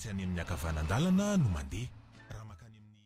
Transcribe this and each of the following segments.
tsy any amin'ny akavanandalana no mandeha raha makany amin'ny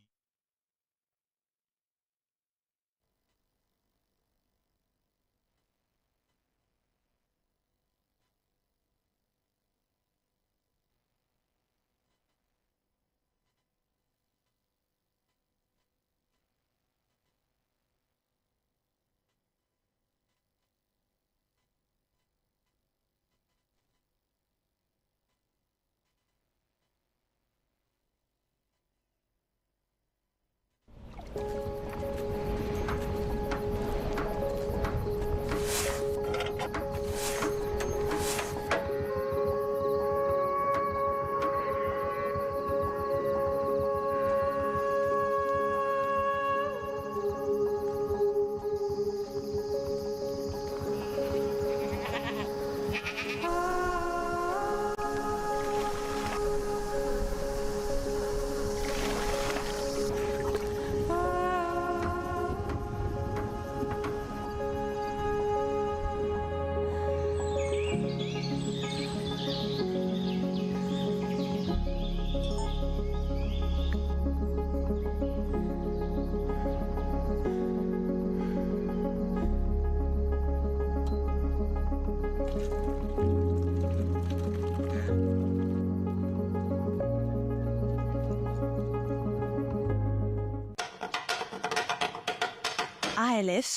ALF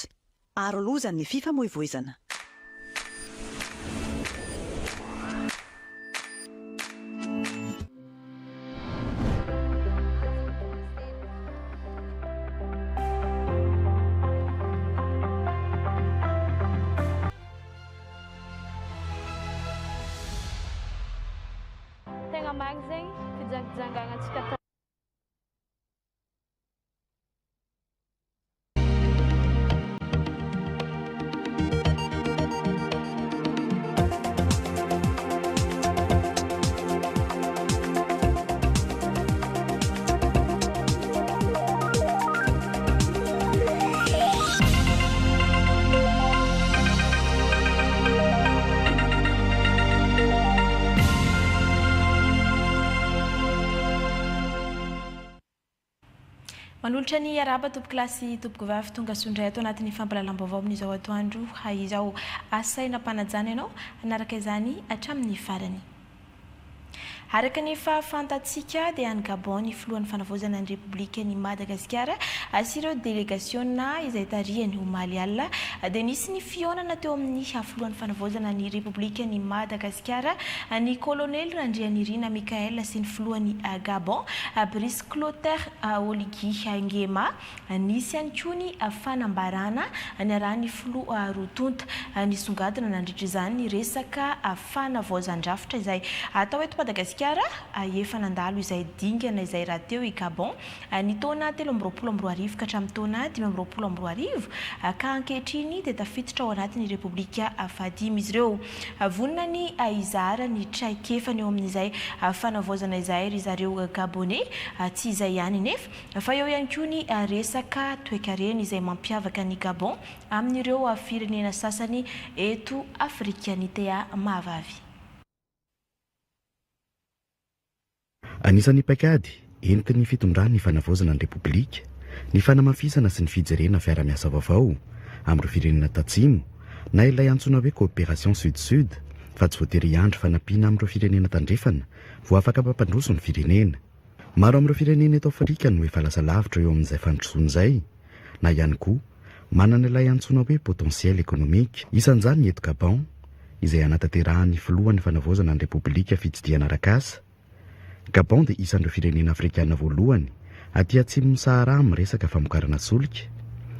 arolozan'ny fifamoivoizana. Tegna marina zegny fijangajanganantsika manolotra ny araba tompoko lasy tompoko vavy tonga sondray ato anatin'ny fampalalam-baovao amin'izao atoandro izao asaina mpanajana ianao anaraka izany hatramin'ny farany. Araka ny fahafantatsika dia any Gabon ny filohan'ny fanavozana ny Repoblika ny Madagasikara sy ireo délégationna izay tarihany omaly alina dia nisy ny fionana teo amin'ny filohan'ny fanavozana ny Repoblika ny Madagasikara ny colonel Randrianirina Mikael sy ny filohan'ny Gabon Brice Clotaire Oligui Nguema nisy ihany koa ny fanambarana ny arahan'ny filoha Rotonta nisongadina nandritra izany ny resaka fanavozan-drafitra izay atao eto Madagasikara efa nandalo izay dingana izay raha teo i Gabon ny taona 2024 ka hatramin'ny taona 2025 ka ankehitriny dia tafiditra ao anatin'ny Repoblika fahadimy izy ireo. Vonona ny izara ny traikefany eo amin'izay fanavozana izay ry zareo Gabonais tsy izay ihany nefa fa eo ihany koa ny resaka toe-karena izay mampiavaka ny Gabon amin'ireo firenena sasany eto Afrikanité mahavavy. Anisan'ny paikady entin'ny fitondrany ny fanavozana ny Repoblika ny fanamafisana sy ny fijerena fiara-miasa vaovao amin'ireo firenena tatsimo na ilay antsoina hoe coopération sud-sud fa tsy voatery andro fanampiana amin'ireo firenena tandrefana vo afaka mampandroso ny firenena. Maro amin'ireo firenena eto Afrika no efa lasa lavitra eo amin'izay fandrosoana izay na ihany koa manana ilay antsoina hoe potentiel économique. Isan'izany eto Gabon izay anatanterahany filohan'ny fanavozana ny Repoblika fitsidiana arak'asa. Gabon dia isan'ireo firenena afrikanina voalohany aty atsimon'ny Sahara amin'ny resaka famokarana solika.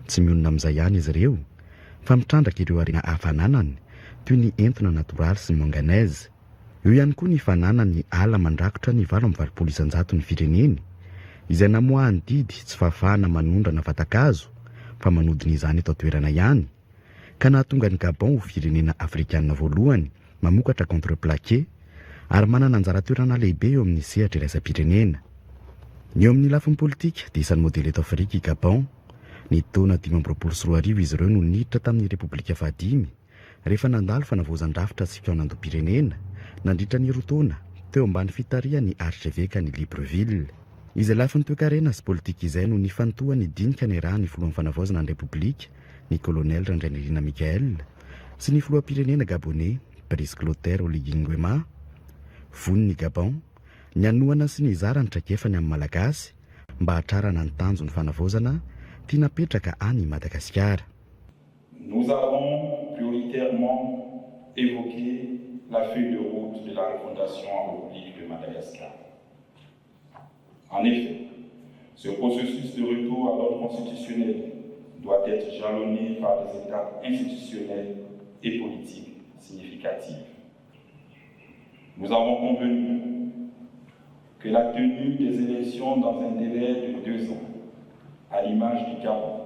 Tsy mionona amin'izay ihany izy ireo fa mitrandraka ireo arena hafananany toy ny entona natoraly sy manganèse. Eo ihany koa ny fananany ala mandrakotra ny 7,700 ny fireneny izay namoahany didy tsy fahafahana manondrana vatakazo fa manodina izany eto toerana ihany ka nahatonga ny Gabon ho firenena afrikanina voalohany mamokatra contreplaqué ary manana anjara toerana lehibe eo amin'ny sehatra iraisam-pirenena. Ny eo amin'ny lafiny politika dia isan'ny modely eto Afrika i Gabon. Ny taona 2024 izy ireo no niditra tamin'ny Repoblika fahadimy rehefa nandalo fanavozan-drafitra sy fionan-dom-pirenena nandritra ny roa taona teo ambany fitaria ny archevêque ny Libreville. Izay lafiny toe-karena sy politika izay no nifantoha ny dinika ny raha ny filohan'ny fanavaozana ny repoblika ny kolonel Randrianirina Mikael sy ny filoham-pirenena Gabonais Brice Clotaire Oligui Nguema. Von'ny Gabon ny anoana sy ny zara ny traikefany amin'ny malagasy mba hatrarana ny tanjo ny fanavaozana tia napetraka any Madagasikara. Nous avons prioritairement évoqué la feuille de route de la refondation en République de Madagascar. En effet, ce processus de retour à l'ordre constitutionnel doit être jalonné par des étapes institutionnelles et politiques significatives. Nous avons convenu que la tenue des élections dans un délai de 2 ans, à l'image du Gabon,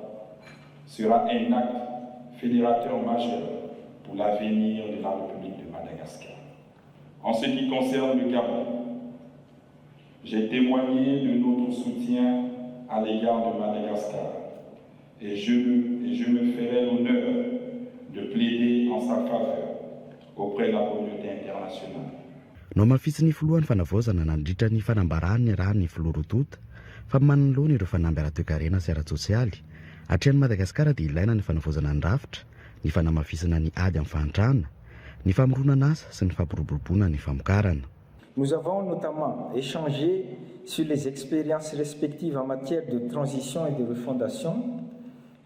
sera un acte fédérateur majeur pour l'avenir de la République de Madagascar. En ce qui concerne le Gabon, j'ai témoigné de notre soutien à l'égard de Madagascar et je me ferai l'honneur de plaider en sa faveur auprès de la communauté internationale. No mafitsy ny filohan'ny fanavaozana nandritra ny fanambarany raha ny filoha rotota fa manoloana ireo fanamby ara-toe-karena sy ara-tsosialy atrehan'ny Madagasikara dia ilaina ny fanavaozana ny rafitra, ny fanamafisana ny ady amin'ny fahantrana, ny famoronana asa sy ny fampiroboroboana ny famokarana. Nous avons notamment échangé sur les expériences respectives en matière de transition et de refondation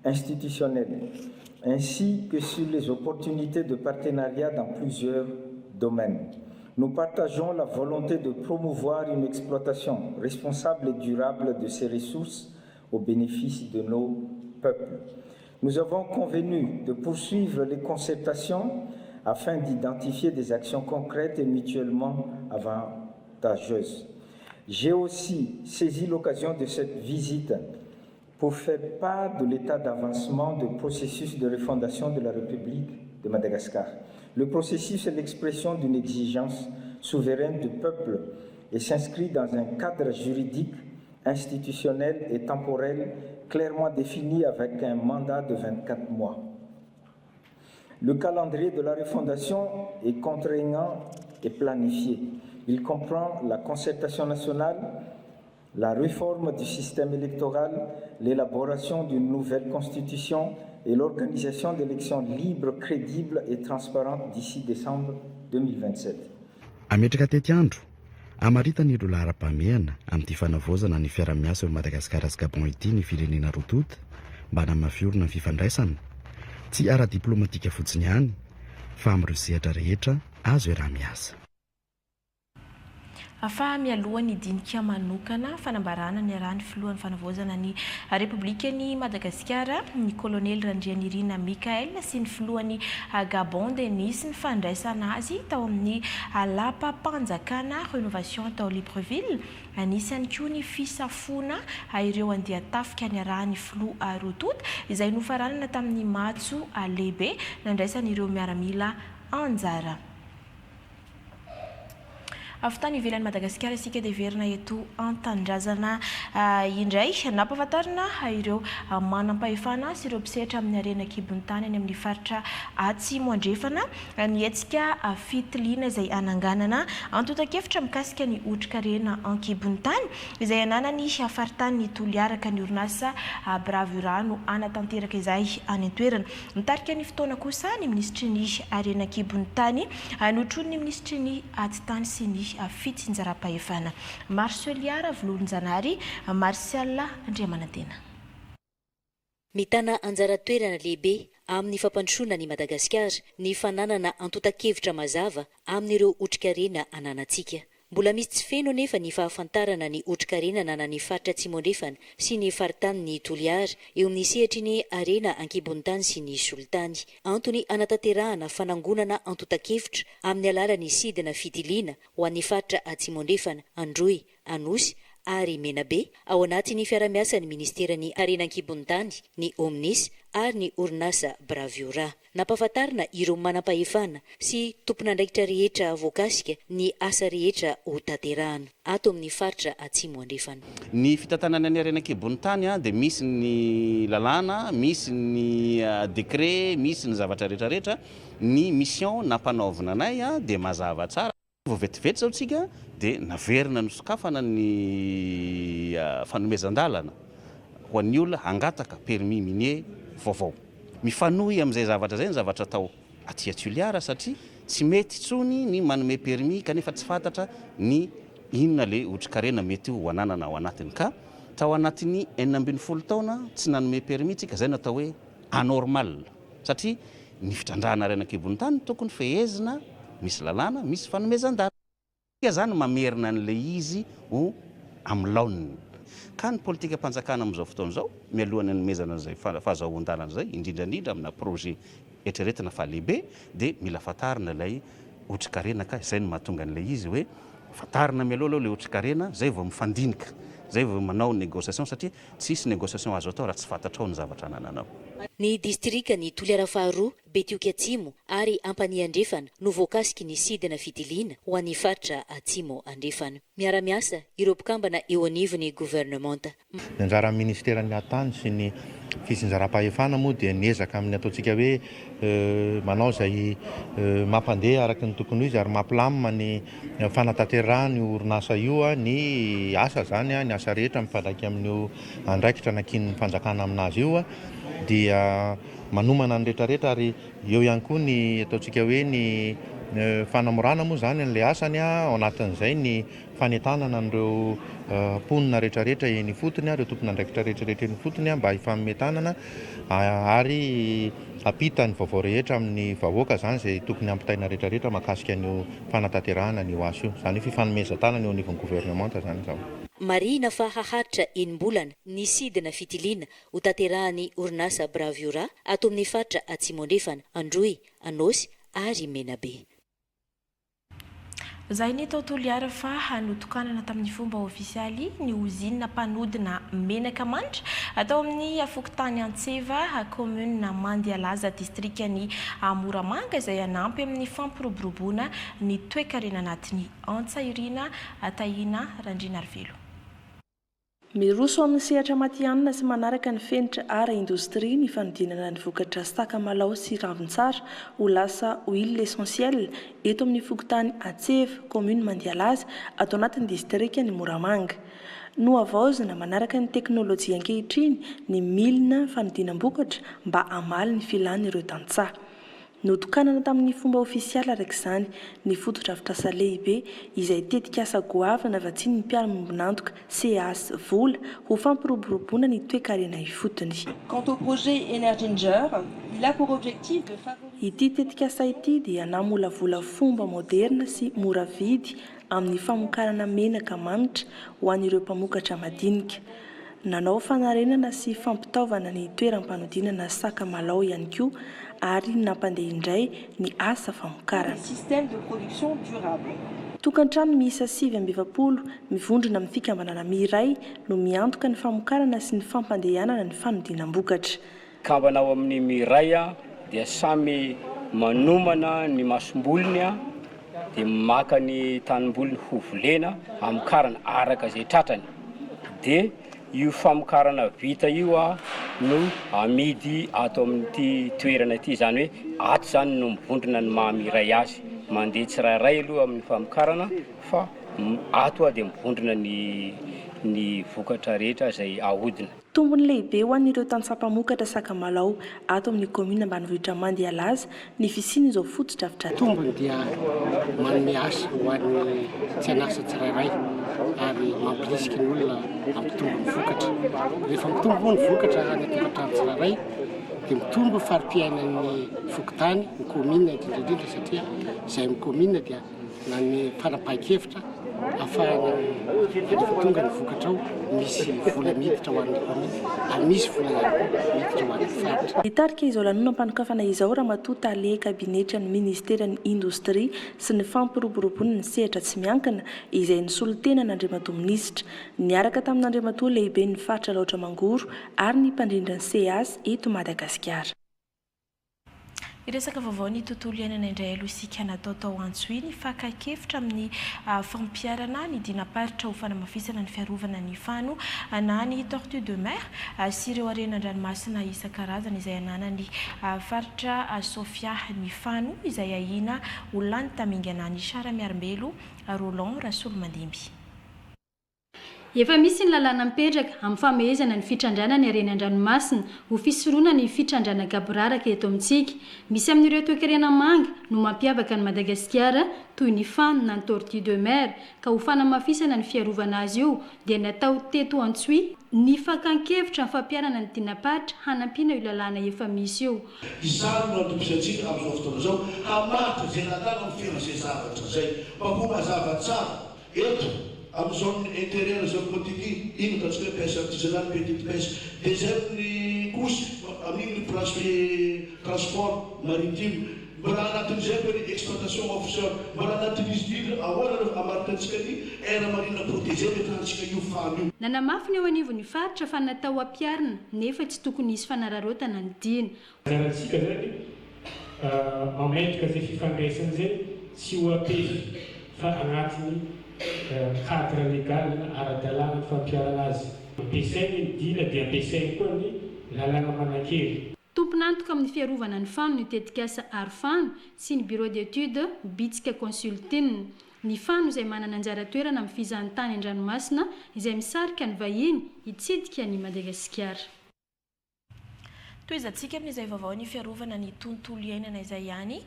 institutionnelle, ainsi que sur les opportunités de partenariat dans plusieurs domaines. Nous partageons la volonté de promouvoir une exploitation responsable et durable de ces ressources au bénéfice de nos peuples. Nous avons convenu de poursuivre les concertations afin d'identifier des actions concrètes et mutuellement avantageuses. J'ai aussi saisi l'occasion de cette visite pour faire part de l'état d'avancement du processus de refondation de la République de Madagascar. Le processus est l'expression d'une exigence souveraine du peuple et s'inscrit dans un cadre juridique, institutionnel et temporel clairement défini avec un mandat de 24 mois. Le calendrier de la refondation est contraignant et planifié. Il comprend la concertation nationale, la réforme du système électoral, l'élaboration d'une nouvelle constitution et l'organisation d'élections libres, crédibles et transparentes d'ici décembre 2027. Ametraka tety andro, amaritany ireo lahara-pahamehana amin'ity fanavaozana ny fiara-miasa eo Madagasikara sy Gabon ity ny firenena rotota mba namafiorina ny fifandraisana, tsy ara-diplomatika fotsiny ihany fa amin'ireo sehatra rehetra azo iaraha-miasa. Afa mialohan'ny dinika manokana fanambarana ny raha ny filohan'ny fanavaozana ny Repoblikan'i Madagasikara ny kolonel Randrianirina Mikael sy ny filohan'ny Gabon dia nisy ny fandraisana azy tao amin'ny alapa-panjakana rénovation tao Libreville. Anisany koa ny fisafona ireo andeha tafika ny raha ny filoha rotota izay nofaranana tamin'ny matso lehibe nandraisany ireo miaramila anjara. Aftany ivelan'ny Madagasikara isika dia verina eto an-tanindrazana indray nampahafantarina ireo manam-pahefana sy ireo mpisehatra amin'ny arena kibon-tany any amin'ny faritra atsimo andrefana ny hetsika fitiliana izay ananganana antotan-kevitra mikasika ny otrikareana an-kibon-tany izay ananany faritany toliaraka ny orinasa bravura no anatanteraka izay any an-toerana. Nitarika ny fotoana kosa ny ministry ny arena kibon-tany notrony ny ministry ny atitany sy ny fitsinjaram-pahefana. Marceliara Volonjanary, Martial Andriamanantena. Mitana anjara toerana lehibe amin'ny fampandrosoana ny Madagasikara ny fananana antotan-kevitra mazava amin'ireo otrikareana ananantsika. Mbola misy tsy feno nefa ny fahafantarana ny otrikareana ananan'ny faritra atsimo andrefana sy ny faritany ny Toliara eo amin'ny sehatry ny arena ankibon-tany sy ny solitany. Antony anatanterahana fanangonana antotan-kevitra amin'ny alalan'ny sidina fitiliana ho an'ny faritra atsimo andrefana, Androy, Anosy ary Menabe ao anatin'ny fiara-miasa ny ministerany arena ankibon-tany, ny Omnis ary ny orinasa Bravura. Nampahafantarina ireo manam-pahefana sy tompon'andraikitra rehetra voakasika ny asa rehetra ho tanterahana ato amin'ny faritra atsimo andrefana. Ny fitantanana ny arena ankibon-tany dia misy ny lalàna, misy ny décret, misy ny zavatra rehetrarehetra, ny mission nampanaovina anay dia mazava tsara. vetivety zao tsika dia naverina ny sokafana ny fanomezan-dalana ho an'ny olona hangataka permis minier vaovao. Mifanohy amin'izay zavatra zay ny zavatra atao aty Toliara satria tsy mety tsony ny manome permis kanefa tsy fantatra ny inona le otrikarenina mety ho ananana ao anatiny. Ka tao anatin'ny 12 taona tsy nanome permis tsika, zay natao hoe anormal satria ny fitrandrahana renakibon'ny tany tokony fehezina, misy lalàna, misy fanomezan-dalana. Zany mamerina an'ilay izy ho amin'ny laoniny. Ka ny politika mpanjakana amin'izao fotoana izao mialohany anomezana an'izay fahazoan-dalana zay, indrindrandrindra amina projet eritreretina fa lehibe, dia mila fantarina ilay otrikarenina ka izay no mahatonga an'ilay izy hoe fantarina mialoha aloha ilay otrikarenina, zay vao mifandinika, zay vao manao négociation satria tsisy négociation azo atao raha tsy fantatrao ny zavatra anananao. Ny distrika ny Toliara faharoa, Betioky Atsimo ary Ampania Andrefana no voakasiky ny sidina fidiliana ho an'ny faritra Atsimo Andrefana. Miara-miasa ireo mpikambana eo anivon'ny gouvernemanta. Ny anjara ministeran'ny Atany sy ny fisinjaram-pahefana moa dia niezaka amin'ny ataontsika hoe manao izay mampandeha araka ny tokony izy ary mampilamina ny fanatanterahany orinasa io ny asa zany ny asa rehetra mifandraiky amin'ny andraikitra nakin'ny fanjakana aminazy io dia manomana ny rehetrarehetra ary eo ihany koa ny ataontsika hoe ny fanamorana moa zany n'ilay asany ao anatin'izay ny fanentanana an'ireo mponina rehetrarehetra eny fotony, ireo tompona andraikitra rehetrarehetra eny fotony mba hifametanana ary apita ny vaovao rehetra amin'ny vahoaka zany izay tokony ampitaina rehetrarehetra mahakasika an'io fanatanterahana ny asa io. Zany fifanomezan-tanana eo anivon'ny gouvernemanta zany zao. Marina fa haharitra enim-bolana ny sidina fitiliana ho tanterahany orinasa Braviora ato amin'ny faritra Atsimo Andrefana, Androy, Anosy ary Menabe. Zay ny tao Toliara fa hanotokanana tamin'ny fomba ofisialy ny ozinina mpanodina menaka manitra atao amin'ny afokotany Antseva commune na Mandialaza distrikany Moramanga izay anampy amin'ny fampiroboroboana ny toe-karena anatin'ny Antsahirina Tahina Randrina Arvelo. Miroso amin'ny sehatra matianina sy manaraka ny fenitra ara indostria ny fanodinana ny vokatra sakamalao sy ravin-tsara ho lasa huile essentielle eto amin'ny fokotany Antseva commune Mandialaza ato anatin'ny distrikany Moramanga. No avaozana manaraka ny teknôlôjia ankehitriny ny milina fanodinam-bokatra mba hamaly ny filàny ireo tantsaha. Notokanana tamin'ny fomba ofisialy araka izany ny foto-drafitrasa lehibe izay tetika asa goavana vatsiny ny mpiara-miombonantoka CAS vola ho fampiroboroboana ny toe-karena ifotony. Quant au projet Energinger, il a pour objectif de favoriser. Ity tetika asa ity dia namolavola fomba moderna sy mora vidy amin'ny famokarana menaka manitra ho an'ireo mpamokatra madinika. Nanao fanarenana sy fampitaovana ny toeram-panodinana sakamalao ihany koa ary nampandeha indray ny asa famokarana. Système de production durable. Tokantrano miisa 720 mivondrona amin'ny fikambanana miray no miantoka ny famokarana sy ny fampandehanana ny fanodinam-bokatra. Kambana ao amin'ny miray dia samy manomana ny masombolony dia maka ny tanimbolony ho volena amokarana araka izay tratrany. Dia io famokarana vita io no amidy ato amin'ity toerana ity, zany hoe ato zany no mivondrona ny mahamiray azy, mandeha tsirairay aloha amin'ny famokarana fa ato dia mivondrona ny vokatra rehetra izay ahodina. Tombony lehibe ho an'ireo tantsapamokatra sakamalao ato amin'ny commune ambanivohitra Mandialaza ny fisiany izao foto-drafitrasa. Tombony dia manome asa ho an'ny tsy anasa tsirairay ary mampirisika ny olona ampitombo ny vokatra. Rehefa mitombo ny vokatra any tokantrano tsirairay dia mitombo farim-piainan'ny fokotany ny commune indrindrindrindra satria izay amin'ny commune dia na ny fanapahan-kevitra afahana rehefa tonga ny vokatra ao misy vola miditra ho an'ny commune ary misy vola miditra ho an'ny faritra. Nitarika izao lanonam-panokafana izao ramatoa Tale kabinetra ny ministeran'ny indostria sy ny fampiroboroboana ny sehatra tsy miankina izay nisolitena n'Andriamatoa minisitra niaraka tamin'Andriamatoa lehibe ny faritra Laotramangoro ary ny mpandrindra ny CAS eto Madagasikara. Iresaka vaovao ny tontolo iainana indray aloha isika natao tao antso iny fakakefitra amin'ny fampiarana ny dinaparitra ho fanamafisana ny fiarovana ny fano na ny tortue de mer sy ireo arenan-dranomasina isan-karazana izay ananany faritra Sofia ny fano izay ahina ho lany tamingana ny Sara Miarambelo Roland Rasolomandimby. Efa misy ny lalàna mipetraka amin'ny famehezana ny fitrandrana ny arenan-dranomasina ho fisoroana ny fitrandrana gaboraraka eto amintsika. Misy amin'ireo toekarena manga no mampiavaka ny Madagasikara toy ny fano na ny tortue de mer ka ho fanamafisana ny fiarovana azy io dia natao teto Antsoi ny fakan-kevitra ny fampiarana ny dinaparitra hanampiana io lalàna efa misy io. Izany no antom-pisantsika amin'izao fotoana izao hamatra izay natao amin'ny fiainana izay zavatra izay mba mazava tsara eto amin'izao ny intérieur zao politique ino ataontsika hoe pêche artisanale petite pêche dia zay ny kosy amin'iny ny place transport maritime mbola anatin'izay koa ny exploitation offshore mbola anatin'izy dira ahoana amaritantsika ny aire marine protégée metantsika io fano io. Nanamafy ny ao anivon'ny faritra fa natao ampiarina nefa tsy tokony hisy fanararotana ny dina. Zanatsika zany mametraka zay fifandraisana zay tsy ho apesy fa agnatiny cadre légal ara-dalàna fampiarana azy. Ampiasainy ny dina dia ampiasainy koa ny lalàna manan-kely. Tomponantoka amin'ny fiarovana ny fano ny tetikasa Arfano sy ny bureau d'étude Bitsika Consulting. Ny fano izay manana anjara toerana amin'ny fizahantany an-dranomasina izay misarika ny vahiny hitsidika ny Madagasikara. Toizantsika amin'izay vaovao ny fiarovana ny tontolo iainana izay ihany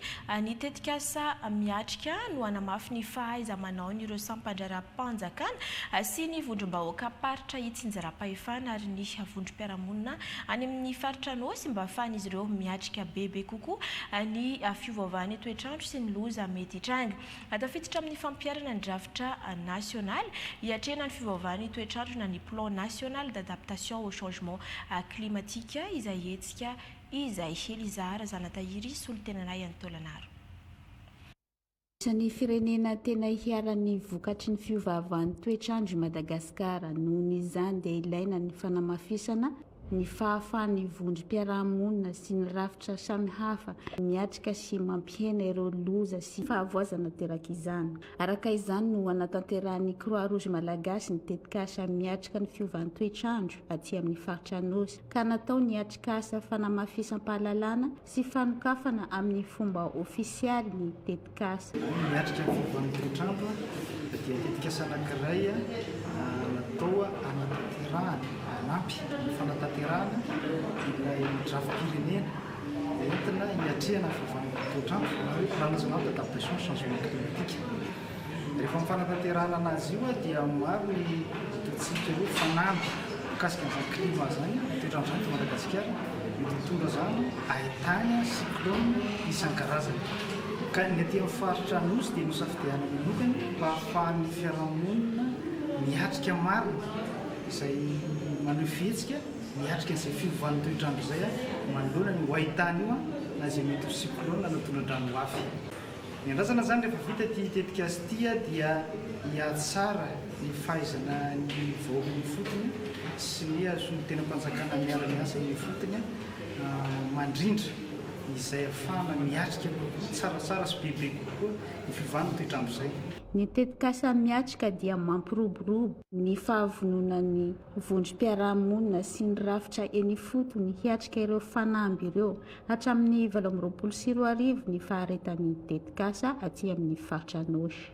ny tetikasa miatrika no hanamafy ny fahaiza-manao ny ireo sampandraram-panjakana sy ny vondrom-bahoaka paritra Itsinjaram-pahefana ary ny vondrom-piarahamonina any amin'ny faritra Nosy mba ahafahan'izy ireo miatrika bebe kokoa ny fiovaovan'ny toetrandro sy ny loza mety hitranga. Tafiditra amin'ny fampiarana ny drafitra national hiatrena ny fiovaovan'ny toetrandro na ny plan national d'adaptation au changement climatique izay izay Elizara Zanatahiry Solontenanay Antolanaro. Isan'ny firenena tena hiarany vokatry ny fiovaovan'ny toetrandro Madagasikara nohon' izany dia ilaina ny fanamafisana ny fahafahan'ny vondrom-piarahamonina sy ny rafitra samihafa miatrika sy mampiena ireo loza sy fahavoazana teraka izany. Araka izany no anatanterahany Croix Rouge Malagasy ny tetikasa miatrika ny fiovan'ny toetrandro aty amin'ny faritra Nosy ka natao ny atrikasa fanamafisam-pahalalana sy fanokafana amin'ny fomba ofisialy ny tetikasa. Miatrika ny fiovan'ny toetrandro dia tetikasa anankiray natao anatanterahany anampy ny fanatanterahana ilay drafim-pirenena entina hiatrehana fiovan'ny toetrandro na hoe plan national d'adaptation au changement climatique. Rehefa mifanatanterahana anazy io dia maro ny toetsika hoe fanampy mikasika an'izany climat zany toetrandro zany to Madagasikara ny tontolo zany ahitana cyclone isan-karazany. Ka ny aty amin'ny faritra Nosy dia nosafidiana manokana mba ahafahan'ny fiarahamonina miatrika marina izay maneho fihetsika miatrika izay fiovan'ny toetrandro izay manoloana ny hoahitany io na izay mety ho cyclone na tondradrano afy. Ny andrasana zany rehefa vita ty tetikasa ty dia hiatsara ny fahaizana ny vahoaka ny fotony sy ny azo ny tena mpanjakana miara-miasa ny fotony mandrindra izay ahafahana miatrika tsaratsara sy bebe kokoa ny fiovan'ny toetrandro izay. Ny tetikasa miatrika dia mampiroborobo ny fahavononan'ny vondrom-piarahamonina sy ny rafitra eny fotony hiatrika ireo fanamby ireo hatramin'ny 2024 ny faharetan'ny tetikasa aty amin'ny faritra Nosy.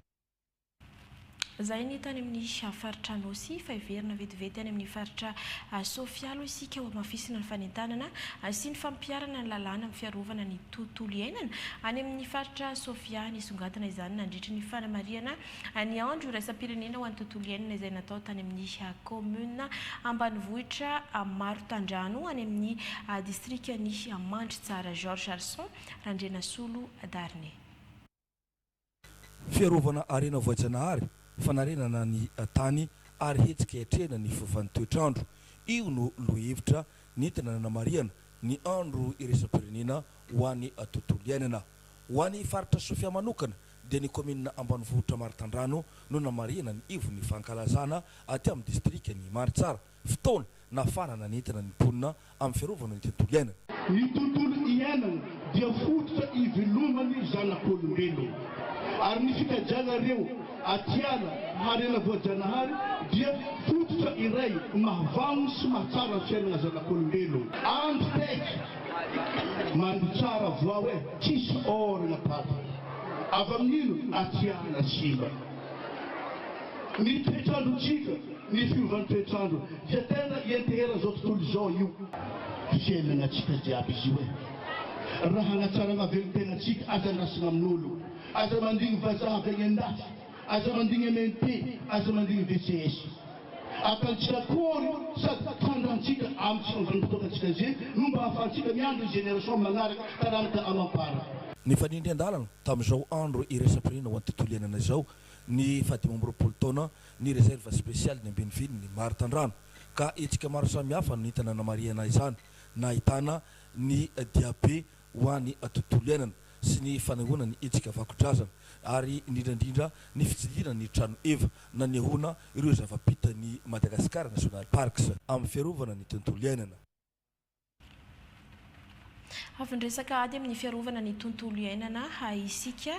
Zay ny tany amin'ny faritra Nosy fa iverina vetivety any amin'ny faritra Sofia aloha isika ho mafisina ny fanentanana sy ny fampiarana ny lalàna amin'ny fiarovana ny tontolo iainana any amin'ny faritra Sofia ny songadina izany nandritra ny fanamariana ny andro iraisam-pirenena ho an'ny tontolo iainana izay natao tany amin'ny commune ambanivohitra Marotandrano any amin'ny distrikany Mandritsara. Georges Arson Randrena Solo Darne. Fiarovana arena voajanahary fanarenana ny tany ary hetsika hiatrehana ny fiovaovan'ny toetrandro. Io no lohevitra nentina nanamariana ny andro iraisam-pirenena ho an'ny tontolo iainana. Ho an'ny faritra Sofia manokana dia ny commune ambanivohitra Maritandrano no namarihana ny ivo ny fankalazana aty amin'ny distrika ny Maritsara fotoana nafarana nentina ny mponina amin'ny fiarovana ny tontolo iainana. Ny tontolo iainana dia fototra ivelomany zanak'olombelona ary ny fikajianareo atiala harena voajanahary dia fototra iray mahavamo sy mahatsara ny fiainana zanak'olombelona. Andro paiky manditsara voa hoe tsisy orana pata avy amin'ino atiala simba. Ny toetrandrotsika ny fiovan'ny toetrandro dia tena ientehera zao tontolo izao io fiainana atsika jiaby izy io e raha hanatsarana velon-tenatsika aza andrasina amin'olo aza mandigny vazaha avy any an-dafy aza mandigny MNP aza mandigny VCS akalitsika kory sady tandrantsika amin'ny tsy fanvanim-potoakatsika zay no mba hahafahantsika miandro ny génération manaraka taranaka amampara. Ny fanindry an-dalana tamin'izao andro iraisam-pirenena ho an'ny tontolo iainana izao ny 20 taona ny réserve spéciale ny Ambinivily ny Maritandrano ka etsika maro samihafa no hitana namarihana izany nahitana ny diabe ho an'ny tontolo iainana sy ny fanahoana ny etsika vakodrazana ary indrindrandrindra ny fitsidina ny trano eva na nehoana ireo zava-pita ny Madagascar National Parks amin'ny fiarovana ny tontolo iainana. Avy resaka ady amin'ny fiarovana ny tontolo iainana isika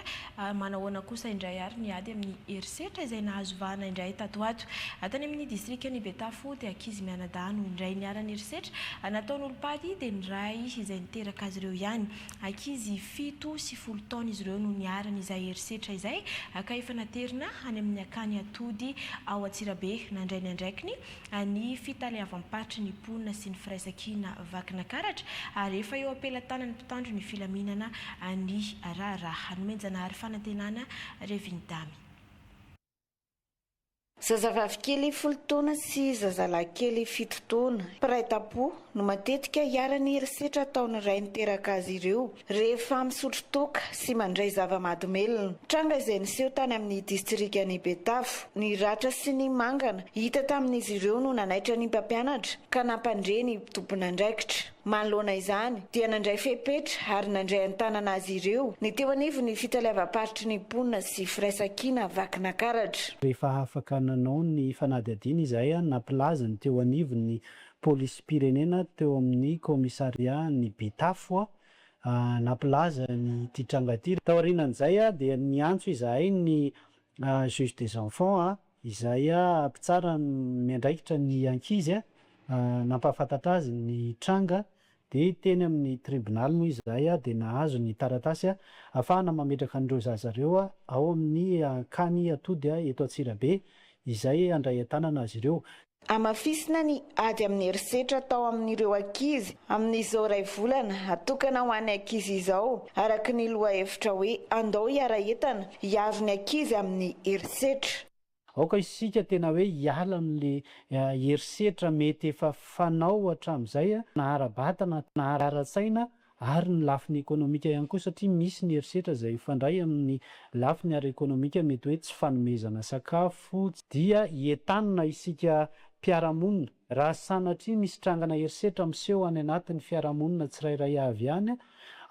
manahoana kosa indray ary ny ady amin'ny herisetra izay nahazo vahana indray tato ato atany amin'ny distrika ny Betafo dia ankizy mianadahy indray niarany herisetra nataon'olopady dia ny ray izay niteraka azy ireo ihany ankizy 7 sy 10 taona izy ireo no niarany izay herisetra izay ka efa naterina any amin'ny akany atody ao Antsirabe nandray ny andraikiny ny fitaleavam-patry ny mponina sy ny firaisan-kina vakina karatra ary efa eo apela tanany mpitandro ny filaminana ny raharaha nomenjanahary fanantenana Revindamy. Zazavavy kely 10 taona sy zazalahy kely 7 taona mpiray tapo no matetika hiarany herisetra ataon'ny ray niteraka azy ireo rehefa misotro toka sy mandray zava-mahadomelona. Tranga izay niseho tany amin'ny distrika ny Betafo ny ratra sy ny mangana hita tamin'izy ireo no nanaitra ny mpampianatra ka nampandre ny tompon'andraikitra. Manoloana izany dia nandray fepetra ary nandray an-tanana azy ireo ny teo anivo ny fitaleavam-paritry ny mponina sy firaisan-kina vakina karatra. Rehefa afaka nanao ny fanadihadiana izahay nampilaza ny teo anivo ny polisy pirenena teo amin'ny komisaria ny Betafo nampilaza ny titranga ty taorinan'izay dia niantso izahay ny juge des enfants izay mpitsara miandraikitra ny ankizy nampahafantatra azy ny tranga dia teny amin'ny tribunal moa izahay dia nahazo ny taratasy ahafahana mametraka an'ireo zazareo ao amin'ny kany atody eto Antsirabe izay andray an-tanana azy ireo. Amafisina ny ady amin'ny herisetra tao amin'ireo ankizy amin'izao ray volana atokana ho an'ny ankizy izao araka ny loha hevitra hoe andao hiara entana hiaro ny ankizy amin'ny herisetra. Aoka isika tena hoe hiala amin'le herisetra mety efa fanao hatramin'izay nahara-batana nahara-tsaina ary ny lafiny ekonomika ihany koa satria misy ny herisetra izay ifandray amin'ny lafiny ara-ekonomika mety hoe tsy fanomezana sakafo dia entanina isika mpiaramonina raha sanatria misy trangana herisetra miseho any anatin'ny fiaramonina tsirairay avy ihany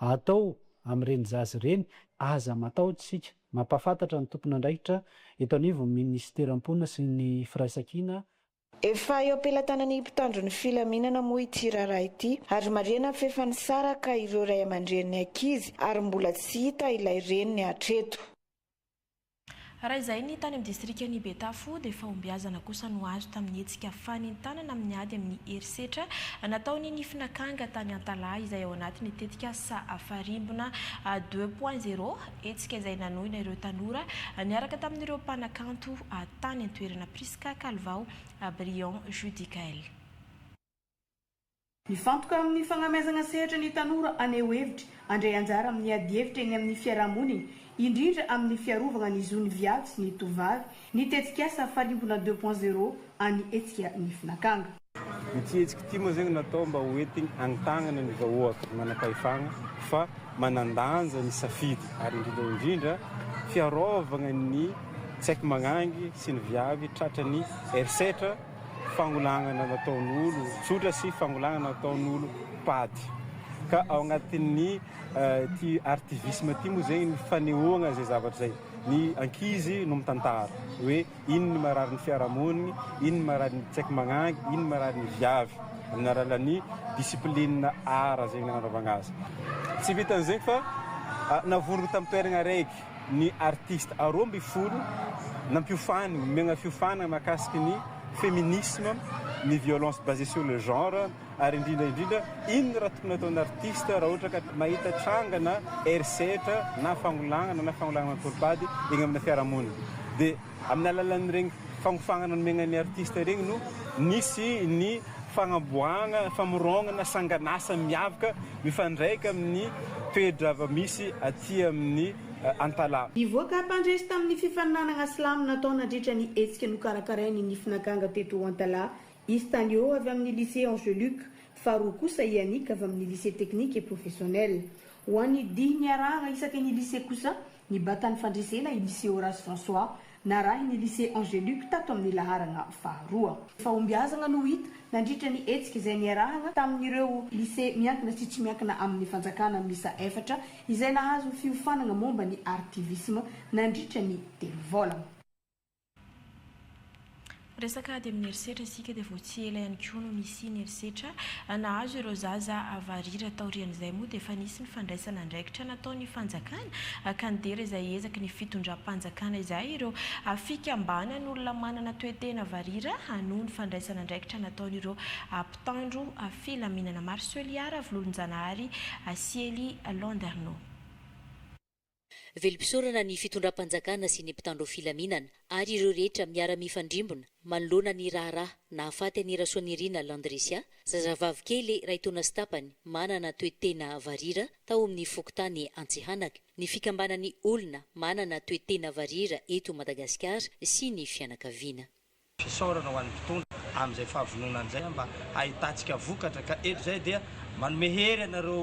atao amin'ireny zazy ireny aza matahotra mampafantatra ny tompon'andraikitra eto anivo ministera-mponina sy ny firaisan-kina. Efa eo ampelantanany mpitandro ny filaminana moa ity raharaha ity ary marihana fefany sara ka ireo ray aman-dreniny ankizy ary mbola tsy hita ilay reniny hatreto. Raha izay ny tany amin'ny distrika ny Betafo dia fahombiazana kosa no azo tamin'ny hetsika fanentanana amin'ny ady amin'ny herisetra nataony ny finakanga tany Antalahy izay ao anatiny tetika sa afarimbona 2.0 hetsika izay nanoina ireo tanora niaraka tamin'ireo mpanakanto tany an-toerana Priska Kalvao Brion Judicael. Mifantoka amin'ny fagnamezana sehatra ny tanora aneho hevitra andray anjara amin'ny ady hevitra eny amin'ny fiarahamonina indrindra amin'ny fiarovana ny zony viavy sy ny tovavy ny tetikasa farimbona 2.0 any etsika ny finakanga. Ity hetsika ity moa zegny natao mba hoentigny agnitanana ny vahoaka manam-pahefagna fa manandanja ny safidy ary indrindra fiarovana ny tsaiky magnangy sy ny viavy tratra ny herisetra fangolagnana nataon'olo tsotra sy fangolagnana nataon'olo pady ka ao agnatin'ny ty artivisme ty moa zegny ny fanehoagna zay zavatra zay ny ankizy no mitantara hoe ino ny marary ny fiarahamoniny, ino ny marary ny tsaiky magnangy, ino ny marary ny viavy amin'ny alalan'ny discipline ara zegny nanaovagna azy. Tsy vitan'izegny fa navorogo tamin'ny toeragna raiky ny artiste aroa amby folo nampiofanigny megna fiofanagna mahakasiky ny féminisme, ny violence basée sur le genre, ary indrindra ino raha tokony ataon'ny artiste raha ohatra ka mahita trangana erisetra na fagnolanana tolopady egny amin'ny fiarahamoniny. Dia amin'ny alalan'regny fagnofagnana megnan'ny artiste regny no nisy ny fagnamboagna, famorongana, sanganasa miavaka mifandraika amin'ny toedrava misy aty amin'ny Antala. Nivoaka mpandresy tamin'ny fifaninanana silamo natao nandritra ny hetsika nokarakarainy ny finakanga teto Antala. Izy tany eo avy amin'ny lycée Angéluc, faharoa kosa Yannick avy amin'ny lycée technique et professionnel. Ho an'ny dihy niarahana isaky ny lycée kosa ny batan'ny fandresena i lycée Horace François narahy ny lycée Angéluc tato amin'ny laharana faharoa. Fahombiazana no hita nandritra ny hetsika izay niarahana tamin'ireo lycée miankina sy tsy miankina amin'ny fanjakana misa efatra izay nahazo fiofanana momba ny artivisme nandritra ny telo volana. Resaka dia amin'ny herisetra isika dia vao tsy ela ihany koa no nisy ny herisetra nahazo ireo zaza varira taorian'izay moa dia efa nisy ny fandraisana andraikitra nataon'ny fanjakana kandera izay ezaka ny fitondram-panjakana izay ireo fikambana ny olona manana toetena varira noho ny fandraisana andraikitra nataon'ireo mpitandro filaminana Marceliara Volonjanahary Siely Landerneau. Velom-pisorana ny fitondram-panjakana sy ny mpitandro filaminana ary ireo rehetra miara-mifandrimbona manoloana ny raharaha nahafaty ny Rasoanirina Landrisia, zazavavy kely ray taona sy tapany manana toetena varira tao amin'ny fokontany Antsihanaka, ny fikambanan'ny olona manana toetena varira eto Madagasikara sy ny fianakaviana. Fisorana ho an'ny mpitondra amin'izay fahavononan'izay mba ahitantsika vokatra ka eto zay dia manome hery anareo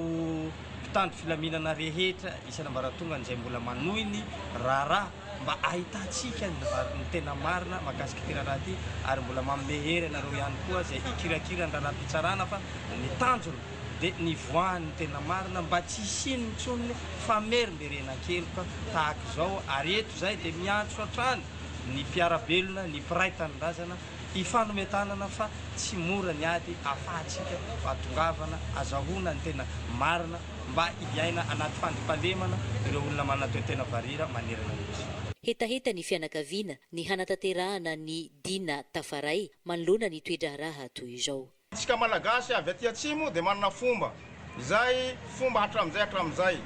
mpitandro filaminana rehetra isana mbaratonga izay mbola manohiny raharaha mba ahitantsika ny tena marina mahakasika ty raharaha ty ary mbola manome hery anareo ihany koa zay ikirakira ny raharaha-pitsarana fa ny tanjona dia ny voan'ny tena marina mba tsy isiny mitsonony famerimberena-kely fa tahaka izao ary eto zay dia miantso hatrany ny mpiarabelona ny mpiray tanindrazana ifanometanana fa tsy mora ny ady afahantsika fatongavana azahoana ny tena marina mba hiaina anaty fandrimpalemana ireo olona manana toetena varira manerana misy. Hetaheta ny fianakaviana ny hanatanterahana ny Dina Tafaray manoloana ny toedra raha toy izao. Tsika malagasy avy aty atsimo dia manana fomba izay fomba hatramin'izay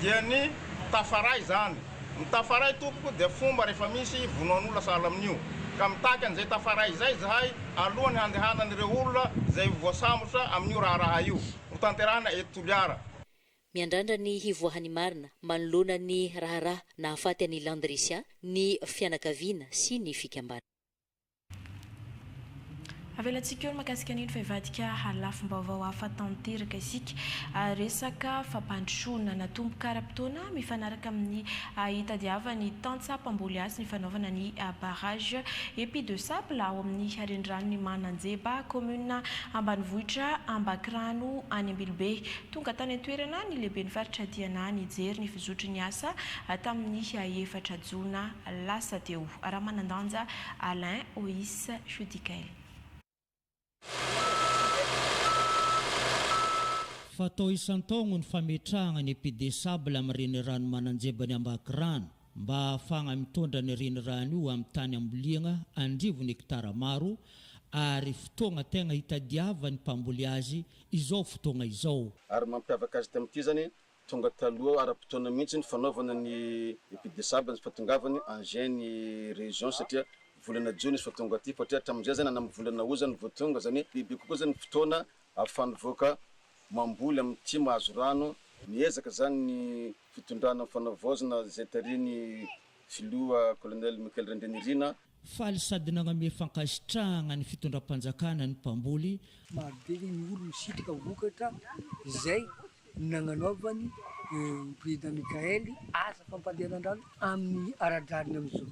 dia ny tafaray zany. Ny tafaray tompoko dia fomba rehefa misy vonoan'olona sahala amin'io ka mitaky an'izay tafaray izay zahay alohany handehanan'ireo olona izay voasambotra amin'io raharaha io ho tanterahana eto Toliara. Miandrandra ny hivoahany marina manoloana ny raharaha nahafaty any Landrisia ny fianakaviana sy ny fikambana. Avelantsika eo makasika an'iny fa ivadika halafim-baovao hafa tanteraka isika resaka fampandrosoana natomboka ara-potoana mifanaraka amin'ny hitadiavany Tantsapamboly Asy ny fanaovana ny barrage Épis de Sable ao amin'ny renirano ny Mananjeba commune ambanivohitra Ambakrano any Ambilobe tonga tany an-toerana ny lehibe ny faritra Diana nijery ny fizotry ny asa tamin'ny efatra jona lasa teo. Raha manandanja Alain Ois Judikael. Fatao isan-taogno ny fametrahana ny Épis de Sable amin'ny renirano Mananjeba ny Ambakrano mba ahafahana mitondra ny renirano io amin'ny tany amboliagna andrivony hektara maro ary fotoagna tegna hitadiavany mpamboly azy izao fotoagna izao. Ary mampiavaka azy tamin'ity zany tonga taloha ara-potoana mihitsy ny fanaovana ny Épis de Sable ny fatongavany Angieny région satria volana Jona izy fatonga aty fatria hatramin'izay zany amin'ny volana ozany voatonga zany biby kokoa zany fotoana ahafahany voaka mamboly amin'ity mahazo rano miezaka zany ny fitondrana fanavaozana zay tariny filoha colonel Michael Rendrenirina. Faly sady nagname fankasitrahana ny fitondram-panjakana ny mpamboly. Marobe ny olo misitraka vokatra zay nagnanaovany président Michael asa fampandehanan-drano amin'ny ara-drariny amin'izao.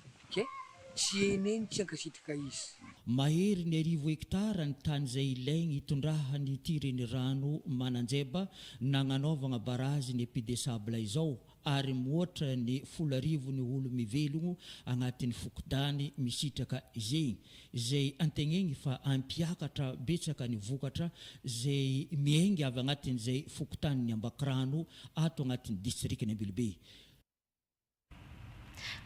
Tsy eneny tsy ankasitraka izy. Mahery ny 10 hektara ny tany izay ilaigny hitondrahany ity renirano Mananjeba nagnanaovana barazy ny Épis de Sable izao ary moatra ny 10,000 ny olo mivelogno agnatin'ny fokodany misitraka zegny zay antegnegny fa ampiakatra betsaka ny vokatra zay miaingy avy agnatin'izay fokotany ny Ambakrano ato agnatin'ny distrikny Ambilobe.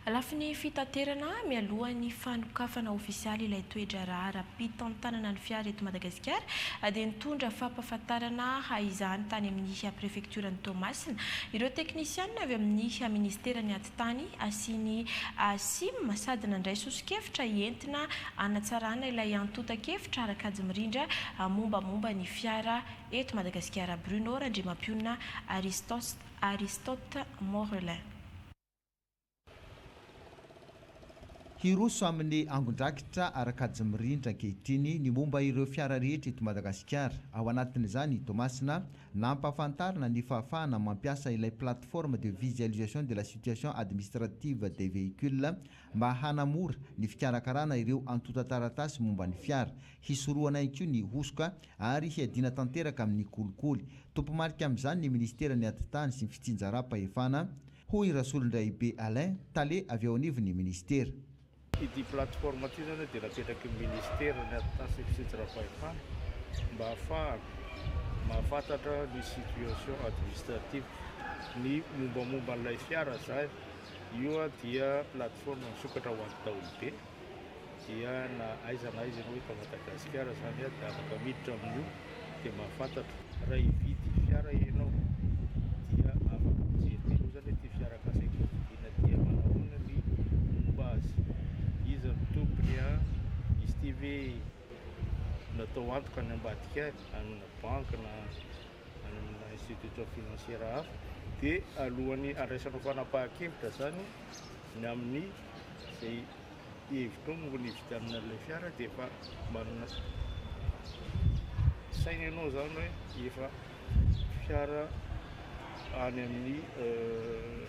Alafin'ny fitaterana mialohan'ny fanokafana ofisialy ilay toetra raharapitantana ny fiara eto Madagasikara dia nitondra fampahafantarana haizany tany amin'ny prefekturan'ny Toamasina ireo teknisianina avy amin'ny ministerany atitany asiany SIM sady nandray sosikevitra entina anatsarana ilay antotakevitra arakajy mirindra mombamomba ny fiara eto Madagasikara. Bruno Randrimampiona, Aristote Morelin. Hiroso amin'ny angon-drakitra arakajy mirindra ankehitriny ny momba ireo fiara rehetra eto Madagasikara. Ao anatin'izany Toamasina nampahafantarana ny fahafahana mampiasa ilay plateforme de visualisation de la situation administrative des véhicules mba hanamora ny fikarakarana ireo antotan-taratasy momba ny fiara. Hisoroana ihany koa ny hosoka ary hiadina tanteraka amin'ny kolikoly. Tompomarika amin'izany ny ministerany atitany sy ny fitsinjaram-pahefana hoy Rasolondraibe Alain Tale avy ao anivon'ny ministera. Ity plateforme ity zany dia napetraky ministera ny atitany sy fitsinjaram-pahefana mba mahafantatra ny situation administrative ny mombamomba n'ilay fiara zay. Io dia plateforme misokatra ho an'ny daholobe dia na aiza hoe eto Madagasikara zany dia afaka miditra amin'io dia mahafantatra raha hividy fiara ianao dia afaka mijery zany ity fiara kasy ekodina dia manahoana ny momba azy. Izy ny tompony izy ty hoe natao antoka ny ambadika amina banque na amina institution financière hafa dia alohan'ny andraisanao fanapahan-kevitra zany ny amin'ny zay hevitra no ny vidanana ilay fiara dia efa manana saina ianao zany hoe efa fiara any amin'ny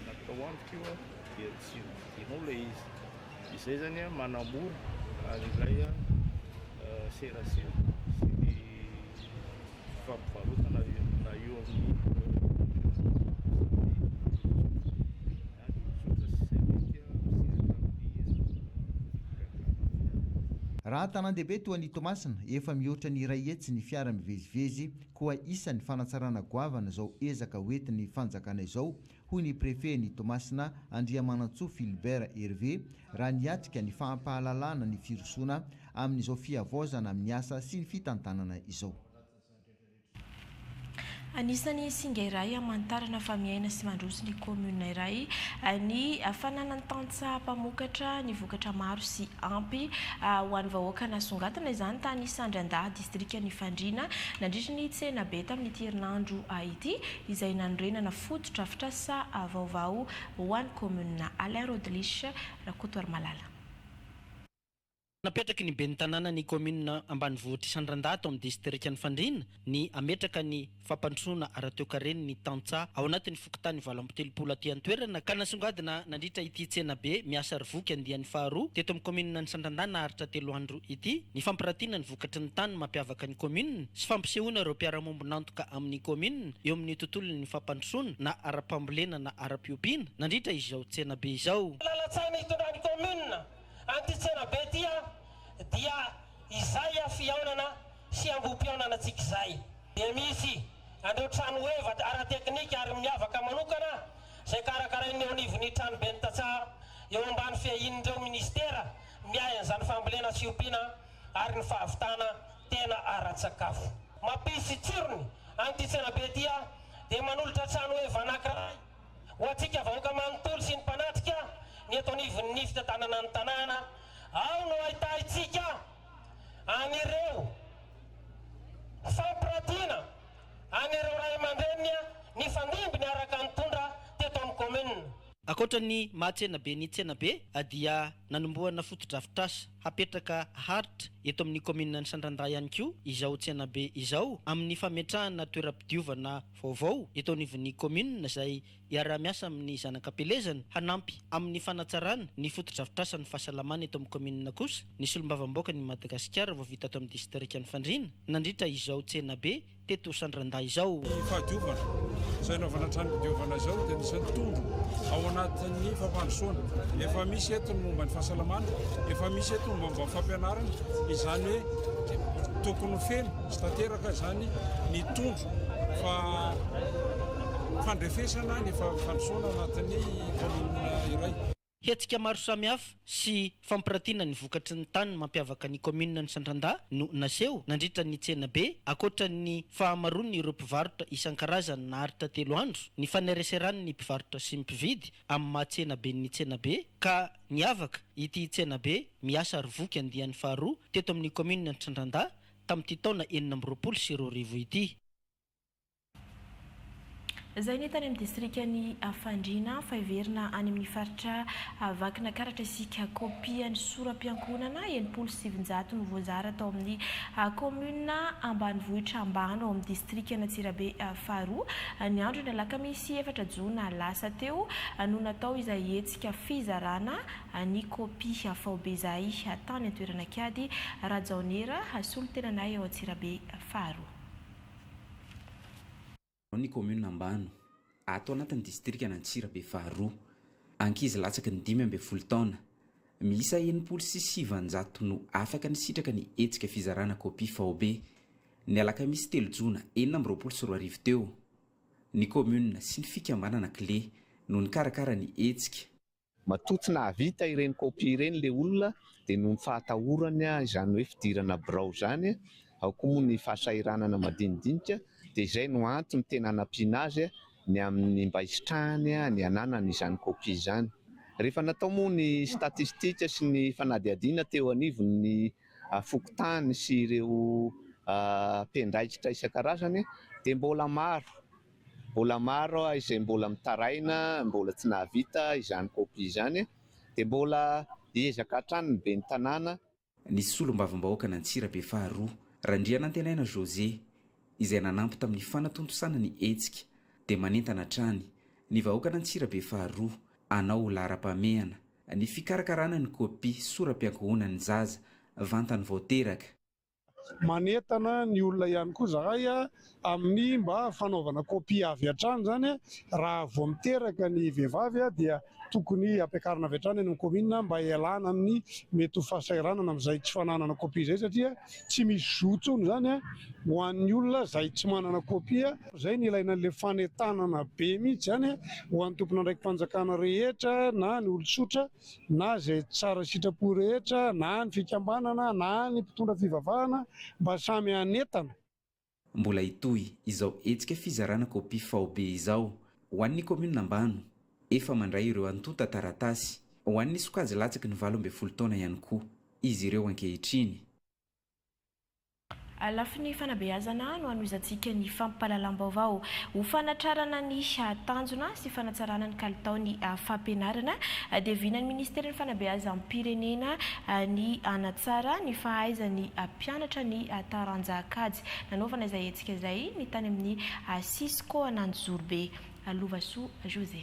natao antoka io dia tsy vidinao ilay izy. Izay zany manamora an'ilay serasera sy ny fampivarotana na eo amin'ny raha tanàn-dehibe toa ny Toamasina efa mihoatra ny iray hetsy ny fiara mivezivezy koa isan'ny fanatsarana goavana izao ezaka hoentin'ny fanjakana izao hoy ny prefet ny Toamasina Andriamanantsoa Philbert Hervé raha niatrika ny fampahalalana ny firosoana amin'izao fiavaozana amin'ny asa sy ny fitantanana izao. Anisany singa iray amantarana fa miaina sy mandroso ny commune iray ny fananany tantsa mpamokatra ny vokatra maro sy ampy ho an'ny vahoaka nasongatana izany tany Sandrandà distrika ny Fandrina nandritra ny tsena be tamin'ity herinandro ity izay nanorenana fototra fitrasa vaovao ho an'ny commune. Alain Rodlish, Rakotoary Malala. Napetraky ny ben'ny tanàna ny commune ambanivohitra Sandrandà ato amin'ny distrika ny Fandrina ny ametraka ny fampandrosoana ara-teokareny ny tantsa ao anatin'ny fokotany 7 aty an-toerana ka nasongadina nandritra ity tsena be miasa rivoky andian'ny faharoa teto amin'ny commune ny Sandrandà naharitra 3 andro ity ny fampiratiana ny vokatry ny tany mampiavaka ny commune sy fampisehoana ireo mpiara-mombonantoka amin'ny commune eo amin'ny tontolon'ny fampandrosoana na ara-pambolena na ara-piompiana nandritra izao tsena be izao. Anty tsena be dia izay fiaonana sy ambom-piaonana tsika izay dia misy andeo trano eva ara-teknika ary miavaka manokana zay karakarainy eo anivon'ny trano be ny Tatsaha eo ambany fiahin'ireo ministera miay an'izany fambolena sy ompiana ary ny fahavitana tena ara-tsakafo. Mampisy tsirony anty tsena be dia manolotra trano eva anankiray ho antsika vahoaka manontolo sy ny mpanatrika ny eto anivon'ny fitantanana ny tanàna ao no ahitaitsika anireo fampiratiana anireo ray aman-dreniny ny fandimbiny araka nitondra teto amin'ny commune. Akoatra ny mahatsena be ny tsena be dia nanomboana fotodrafitrasa hapetraka haritra eto amin'ny komina ny Sandrandà ihany koa izao tsenabe izao amin'ny fametrahana toeram-pidiovana vaovao eto anivon'ny komina izay iara-miasa amin'ny zanakam-pelezana hanampy amin'ny fanatsarana ny foto-drafitrasan'ny fahasalamana eto amin'ny komina kosa ny solombavam-baoaka ny Madagasikara vao vita ato amin'ny distrika ny Fandrina nandritra izao tsenabe teto Sandrandà izao. Fahadiovana izay naovana trano-pidiovana izao dia nisan'ny tondro ao anatin'ny fampandrosoana. Efa misy eto ny momba ny fahasalamana, efa misy eto ny momba ny fampianarana, izany hoe tokony feno sy tanteraka izany ny tondro fa fandrefesana ny fandrosoana anatin'ny komina iray. Hetsika maro samihafa sy fampiratiana ny vokatry ny tany mampiavaka ny komina ny Sandrandà no naseho nandritra ny tsenabe akoatra ny fahamaroany ireo mpivarotra isan-karazany naharitra 3 andro ny fanereserany ny mpivarotra sy mpividy amin'ny mahatsenabe ny tsenabe ka niavaka ity tsenabe miasa arivoky andian'ny faharoa teto amin'ny komina ny Sandrandà tamin'ity taona 2022 ity. Zay ny tany amin'ny distrikany Fandrina fa iverina any amin'ny faritra vakina karatra isika kopian'ny soram-piankonana 700 no voazara tao amin'ny komuna ambanivohitra ambano ao amin'ny distrikana Antsirabe faharoa ny andro ny alakamisy 4 jona lasa teo no natao izay hetsika fizarana ny kopia faobe izay tany an-toerana kiady Rajaonera solotenanay ao Antsirabe faharoa. Ny komuna ambano ato anatin'ny distrikana Antsirabe faharoa ankizy latsaky ny 12 taona miisa 700 no afaka nisitraka ny hetsika fizarana kopia faobe ny alakamisy 3 jona 2022 teo. Ny komuna sy ny fikambanana clé no nikarakara ny hetsika. Matotsina avita ireny kopia ireny le olona dia no fahatahorany izany hoe fidirana birao zany ao koa ny fahasairanana madinidinika dia izay no antony tena anampiana azy ny amin'ny mba hisitrahany ny ananany izany kopia izany. Rehefa natao moa ny statistika sy ny fanadihadiana teo anivon'ny fokontany sy ireo mpendraikitra isan-karazany dia mbola maro izay mbola mitaraina, mbola tsy nahavita izany kopia izany dia mbola hiezaka hatrany ny ben'ny tanàna. Ny solombavam-bahoaka n'Antsirabe faharoa Randrianantenaina José izay nanampy tamin'ny fanatontosana ny hetsika dia manentana hatrany ny vahoaka n'Antsirabe faharoa anao lara-pamehana ny fikarakarana ny kopia soram-piankohonan'ny zaza vantany voateraka. Manentana ny olona ihany koa zahay amin'ny mba fanaovana kopia avy hatrany zany raha vao miteraka ny vehivavy dia tokony ampiakarina avy hatrany amin'ny komina mba hialana amin'ny mety ho fahasairanana amin'izay tsy fananana kopia izay satria tsy misy zotsony zany ho an'ny olona izay tsy manana kopia. Izay ny ilaina an'ilay fanentanana be mihitsy zany ho an'ny tompona ndraiky fanjakana rehetra na ny olon-tsotra na izay tsara sitrapo rehetra na ny fikambanana na ny mpitondra fivavahana mba samy hanentana. Mbola itoy izao hetsika fizarana kopia faobe izao ho an'ny komina ambano efa mandray ireo antota taratasy ho an'ny sokajy latsaky ny 12 taona ihany koa izy ireo ankehitriny. Lafiny fanabeazana no anoizantsika ny fampahalalam-baovao ho fanatrarana ny tanjona sy fanatsarana ny kalitaony fampianarana dia vinany ministeran'ny fanabeazam-pirenena ny anatsara ny fahaizan'ny mpianatra ny taranjakajy nanaovana izay hetsika izay ny tany amin'ny Cisco Ananjorobe. Lovasoa José.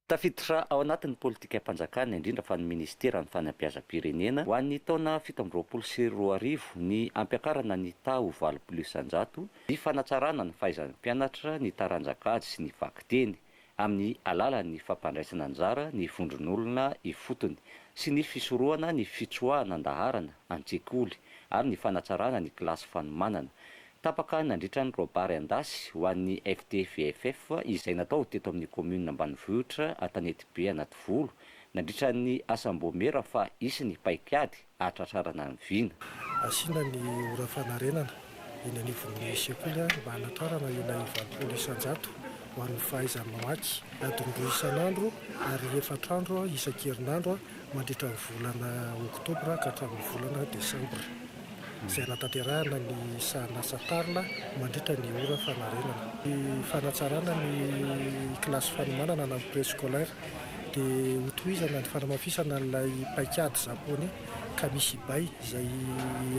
Tafiditra ao anatin'ny politika am-panjakana indrindra fa ny ministeran'ny fanabeazam-pirenena ho an'ny taona 2022 ny ampiakarana ny tao 8+100 ny fanatsarana ny fahaizan'ny mpianatra ny taranjakajy sy ny vakiteny amin'ny alalan'ny fampandraisana anjara ny vondron'olona ifotony sy ny fisorohana ny fitsoahana andaharana an-tsekoly ary ny fanatsarana ny kilasy fanomanana. Tapaka nandritra ny Robary Andasy ho an'ny FTVFF izay natao teto amin'ny komuna ambanivohitra Antanety be anaty volo nandritra ny asam-bomera fa isy ny paikiady atratrarana ny vina. Asiana ny ora fanarenana eny anivon'ny sekoly mba hanatrarana ena 700 ho an'ny fahaizan'ny mamaky adingo isan'andro ary 4 andro isan-kerinandro mandritra ny volana oktobra ka hatramin'ny volana desambra. Izay natanterahana ny sanasatarina mandritra ny ora fanarenana. Ny fanatsarana ny kilasy fanomanana na préscolaire dia hotohizana ny fanamafisana n'ilay paikady japonais Kamishibai izay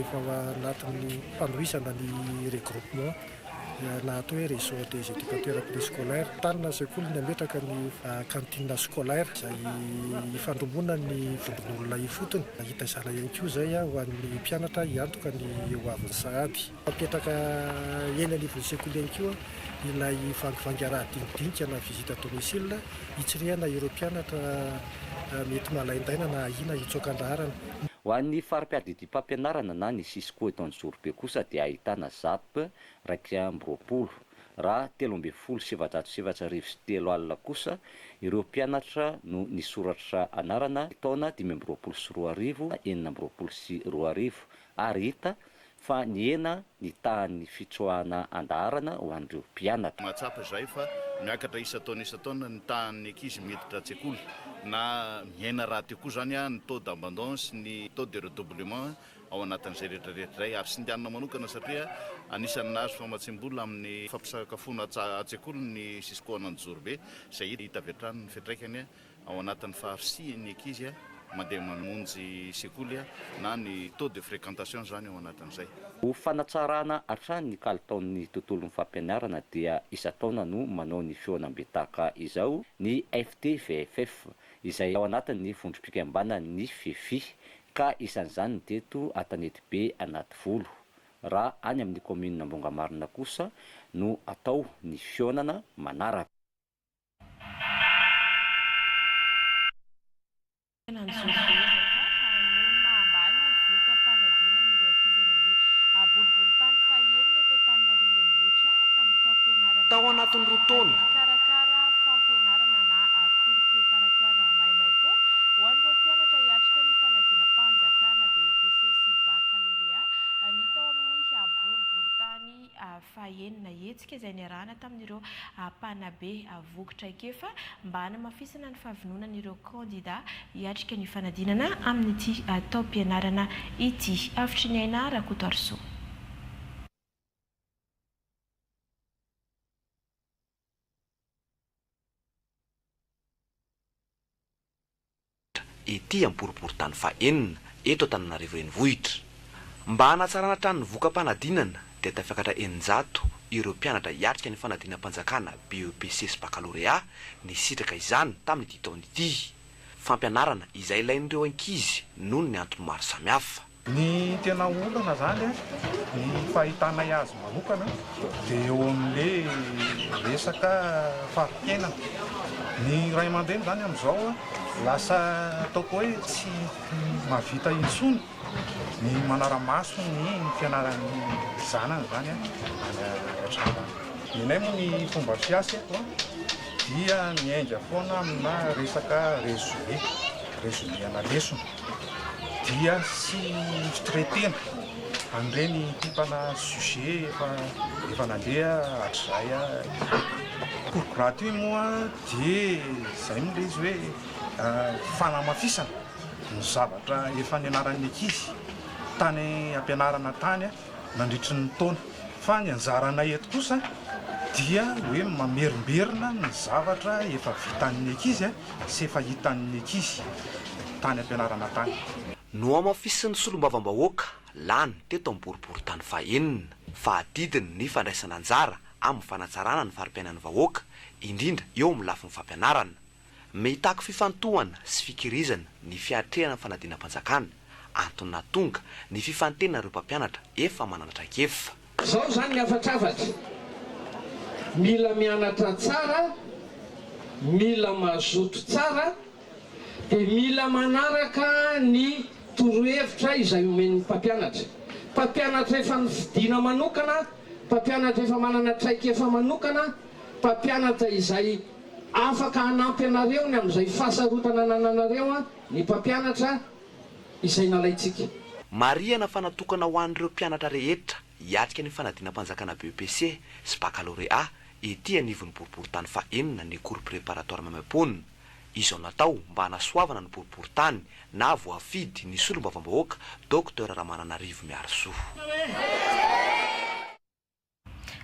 efa anatin'ny fanohisana ny regroupement na atao hoe réseau des éducateurs préscolaires. Tanina sekoly ny ametraka ny cantine scolaire izay ifandrombona ny vondron'olona ifotony. Hita izana ihany koa izay ho an'ny mpianatra hiantoka ny hoavin'ny sahady. Apetraka eny anivon'ny sekoly ihany koa ilay vangivangy ara-dinidinika na visite à domicile hitsirihana ireo mpianatra mety malaindaina na ahina hitsokan-draharana. Ho an'ny fari-piadidy mpampianarana na ny sisko eto Anjorobe kosa dia ahitana ZAP 220 raha 13,773 alina kosa ireo mpianatra no nisoratra anarana taona 2024 2024 ary hita fa niena ny tahan'ny fitsoahana andaharana ho an'ireo mpianatra. Mahatsapa izay fa miakatra isa-taona ny tahan'ny ankizy miditra an-tsekoly na miaina raha teo koa zany ny taux d'abandon sy ny taux de redoublement ao anatin'izay rehetrarehetra izay ary sy ndianana manokana satria anisan'ny nahazo famatsim-bola amin'ny fampisakafoana an-tsekoly ny sisko an'Anjorobe izay hita avy hatrany ny fiantraikany ao anatin'ny faharisian'ny ankizy mandeha mamonjy sekoly na ny taux de fréquentation zany ao anatin'izay. Ho fanatsarana hatrany ny kalitaon'ny tontolon'ny fampianarana dia isa-taona no manao ny feonam-betaka izao ny FTVFF izay ao anatin'ny vondrom-pikambanan'ny FEFI ka isan'izany ny teto Antanety be anaty volo. Raha any amin'ny commune Ambongamarina kosa no atao ny fionana manaraka. Tao anatin'ny roa taona karakara fampianarana na cours préparatoire maimaimpoana ho an'ireo mpianatra hiatrika ny fanadina-panjakana BEPC sy baccalauréat ny tao amin'ny boriboritany fahaenina hetsika izay niarahana tamin'ireo mpanabe vokotra ikefa mba hanamafisana ny fahavononan'ireo candidat hiatrika ny fanadinana amin'ity taom-pianarana ity. Avitry ny aina Rakotoarso. Ety amin'ny boriboritany fahaenina eto Antananarivo renivohitra. Mba hanatsarana hatrany voka-panadinana dia tafiakatra 900 ireo mpianatra hiatrika ny fanadinam-panjakana BEPC sy baccalauréat nisitraka izany tamin'ity taona ity. Fampianarana izay ilain'ireo ankizy noho ny antony maro samihafa. Ny tena olana zany ny fahitana azy manokana dia eo amin'le resaka fari-piainana. Ny ray aman-dreny zany amin'izao lasa ataoko hoe tsy mahavita intsony ny manara-maso ny fianaran'ny zanany zany an-trano. Nenay moa ny fomba fiasa eto dia miainga foana amina resaka résumé-ana lesona dia sy fitretena an'ireny tipana sujet efa nandeha hatrizay. Cours gratuit moa dia izay moa le izy hoe fanamafisana ny zavatra efa nianaran'ny ankizy tany ampianarana tany nandritry ny taona. Fa ny anjarana eto kosa dia hoe mamerimberina ny zavatra efa vitan'ny ankizy sy efa hitan'ny ankizy tany ampianarana tany. No amafisany solombavam-bahoaka lany teto amin'ny boriboritany fahaenina fahadidiny ny fandraisana anjara amin'ny fanatsarana ny fari-piainan'ny vahoaka indrindra eo amin'ny lafin'ny fampianarana. Mehitako fifantohana sy fikirizana ny fiatrehana fanadinam-panjakana antony tonga ny fifantena ireo mpampianatra efa mananatra kefa. Zao zany ny afatrafatra. Mila mianatra tsara, mila mazoto tsara, dia mila manaraka ny torohevitra izay omen'ny mpampianatra. Mpampianatra efa nifidiana manokana, mpampianatra efa manana traikefa manokana, mpampianatra izay afaka hanampy anareo ny amin'izay fahasarotana nananareo ny mpampianatra izay nalaitsika. Mariana fanatokana ho an'ireo mpianatra rehetra hiatrika ny fanadinam-panjakana BEPC sy baccalauréat ety anivon'ny boriboritany fahaenina ny cours préparatoire maimaimpoana. Izao natao mba hanasoavana ny boriboritany na voafidy ny solombavam-bahoaka Dr Ramananarivo Miarisoa.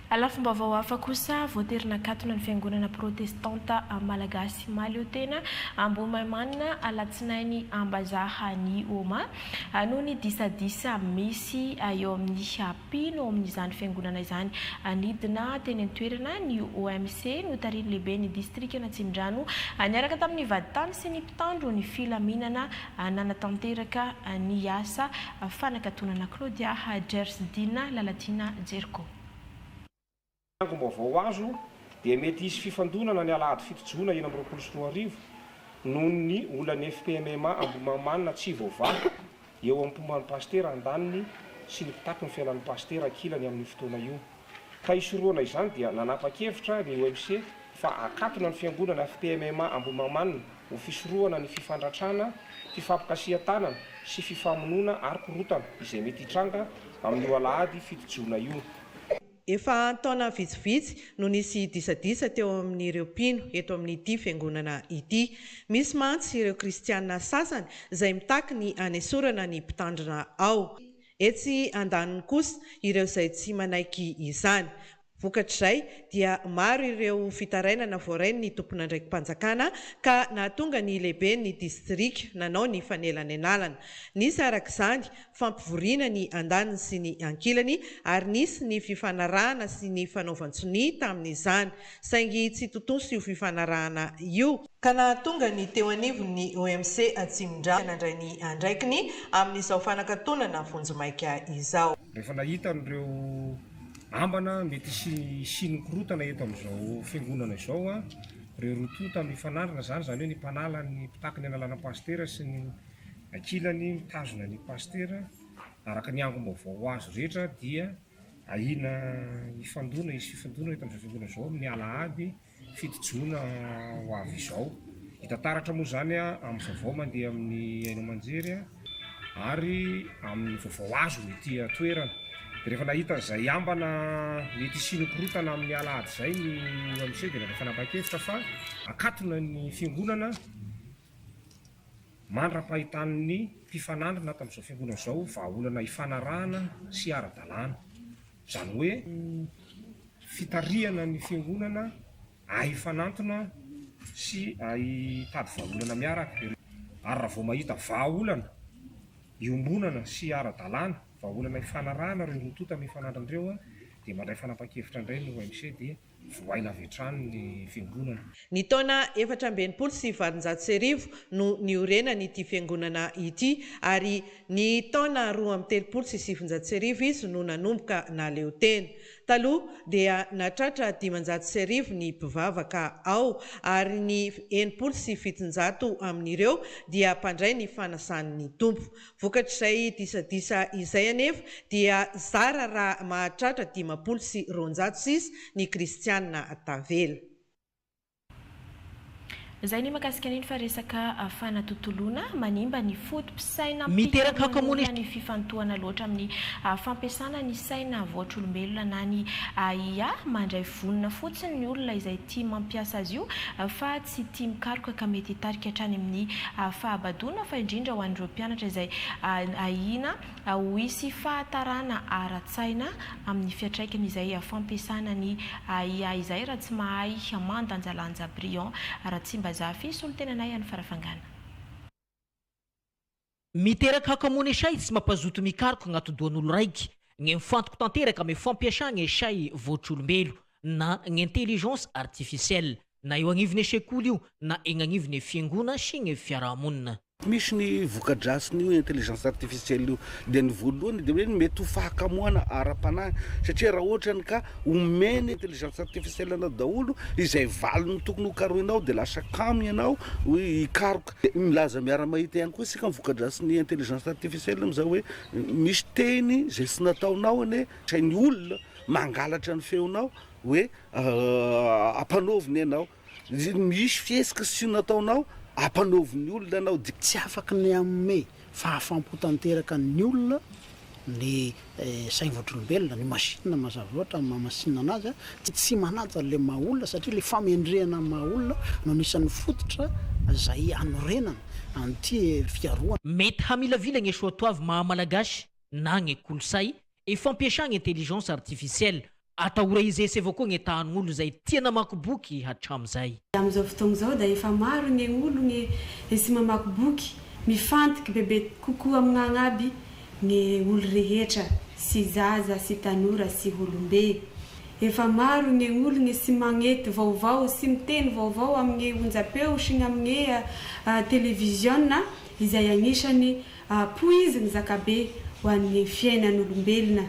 Alafom-baovao hafa kosa voaterina katona ny fiangonana protestanta malagasy Malio tena Ambohimamanina alatsinainy ambazaha ny Oma noho ny disadisa misy eo amin'ny apino amin'izany fiangonana izany anidina teny an-toerana ny OMC no tariny lehibe ny distrikta Natsindrano niaraka tamin'ny vaditany sy ny mpitandro ny filaminana nanatanteraka ny asa fanakatonana Claudia Jersdina Lalatina Jerko. Vaovao azo dia mety isy fifandonana ny alahady fito jona 2024 noho ny olany FPMMA Ambohimamanina tsy voavaky eo amin'ny pomban'ny pastera andaniny sy ny mpitako ny fiainan'ny pastera akilany amin'ny fotoana io. Ka isoroana izany dia nanapa-kevitra ny OMC fa akatona ny fiangonana FPMMA Ambohimamanina ho fisoroana ny fifandratrana, fifampikasihan-tanana sy fifamonoana ary korotana izay mety hitranga amin'ny alahady fito jona io. Efa taona vitsivitsy no nisy disadisa teo amin'ireo mpino eto amin'ity fiangonana ity. Misy mantsy ireo kristianina sasany izay mitaky ny anesorana ny mpitandrina ao. Etsy andaniny kosa ireo izay tsy manaiky izany. Vokatr'izay dia maro ireo fitarainana voarainy ny tompona andraiki-panjakana ka nahatonga ny lehibe ny distrika nanao ny fanelany analana. Nisy arak'izany fampivoriana ny andaniny sy ny ankilany ary nisy ny fifanarahana sy ny fanaovan-tsony tamin'izany. Saingy tsy totoso io fifanarahana io ka nahatonga ny teo anivon'ny OMC Atsimindra nandray ny andraikiny amin'izao fanakatonana vonjomaika izao. Rehefa nahita n'ireo ambana mety siny korotana eto amin'izao fiangonana izao ireo rotota mifanandrina zany hoe ny mpanala ny mpitaky ny analana pastera sy ny ankilany mitazona ny pastera araka ny angom-baovao azo rehetra dia ahina ifandona isy fifandona eto amin'izao fiangonana izao amin'ny alahady fito jona ho avy izao. Hitantaratra moa zany amin'ny vaovao mandeha amin'ny Haino Amanjery ary amin'ny vaovao azo ity toerana. Rehefa nahita izay ambana mety sinokorotana amin'ny alahady izay ny OMC dia rehefa nanapa-kevitra fa akatona ny fiangonana mandra-pahitan'ny mpifanandrina tamin'izao fiangonana izao vahaolana hifanarahana sy ara-dalàna. Izany hoe fitarihana ny fiangonana ahifanantona sy ahitady vahaolana miaraka. Ary raha vao mahita vahaolana iombonana sy ara-dalàna vahaolana hifanarahana reo rotota mifanandrindreo dia mandray fanapa-kevitra indray ny OMC dia voaina avy hatrany ny fiangonana. Ny taona 2024 no niorena n'ity fiangonana ity ary ny taona 2027 izy no nanomboka naleo tena. Taloha dia natratra 500 ny mpivavaka ao ary ny 700 amin'ireo dia mpandray ny fanasan'ny tompo. Vokatr'izay disadisa izay anefa dia zara raha mahatratra 506 ny kristianina tavela. Zay ny makasika niny fa resaka fanatotolona manimba ny fotom-pisaina miteraka ny fifantohana loatra amin'ny fampiasana ny saina voatr'olombelona na ny mandray vonina fotsiny ny olona izay tia mampiasa azy io fa tsy tia mikaroka ka mety hitarika hatrany amin'ny fahabadona fa indrindra ho an'ireo mpianatra izay ahina ho isy fahatarana ara-tsaina amin'ny fiatraikany izay fampiasana ny izay raha tsy mahay mandanjalanja brillant raha tsy zafi soltenanay any farafangana. Miteraka hakamony esay tsy mampazoto mikaroka agnaty-doan'olo raiky gny mifantoko tanteraka amy fampiasagna esay voatr'olombelo na gny intelligence artificielle na eo agnivony sekoly io na eny agnivony fiangona sy gny fiarahamonina. Misy ny vokadrasiny intelligence artificielle io dia ny voalohany dia hoe mety ho fahakamoana ara-panahy satria raha ohatrany ka omeny intelligence artificielle anao daholo izay valiny tokony ho karohinao dia lasa kamo ianao hoe hikaroka. Milaza miara-mahita ihany koa isika ny vokadrasiny intelligence artificielle amin'izao hoe misy teny izay sy nataonao ane sain'ny olona mangalatra ny feonao hoe ampanaoviny ianao. Misy fiesika sy nataonao ampanaoviny olona anao dia tsy afaka ny amme fahafampo-tanteraka ny olona ny saina voatr'olombelona ny machine mazava loatra amin'ny machine anazy tsy manaja le maha-olona satria le famendrehana maha-olona no anisan'ny fototra izay anorenana anty fiaroana. Mety hamilavila gny soatoavy maha malagasy na gny kolosay e fampiasagna intelligence artificielle atahora izesy avao koa ny tahan'olo zay tia namaky boky hatramin'izay. Amin'izao fotoana izao da efa maro ny olo ny sy mamaky boky mifantiky bebe kokoa amin'agnaby ny olo rehetra sy zaza sy tanora sy olombe. Efa maro ny olo ny sy magnety vaovao sy miteny vaovao amin'ny onjapeo sy amin'ny televisionna izay anisany poiziny zakabe ho an'ny fiainan'olombelona.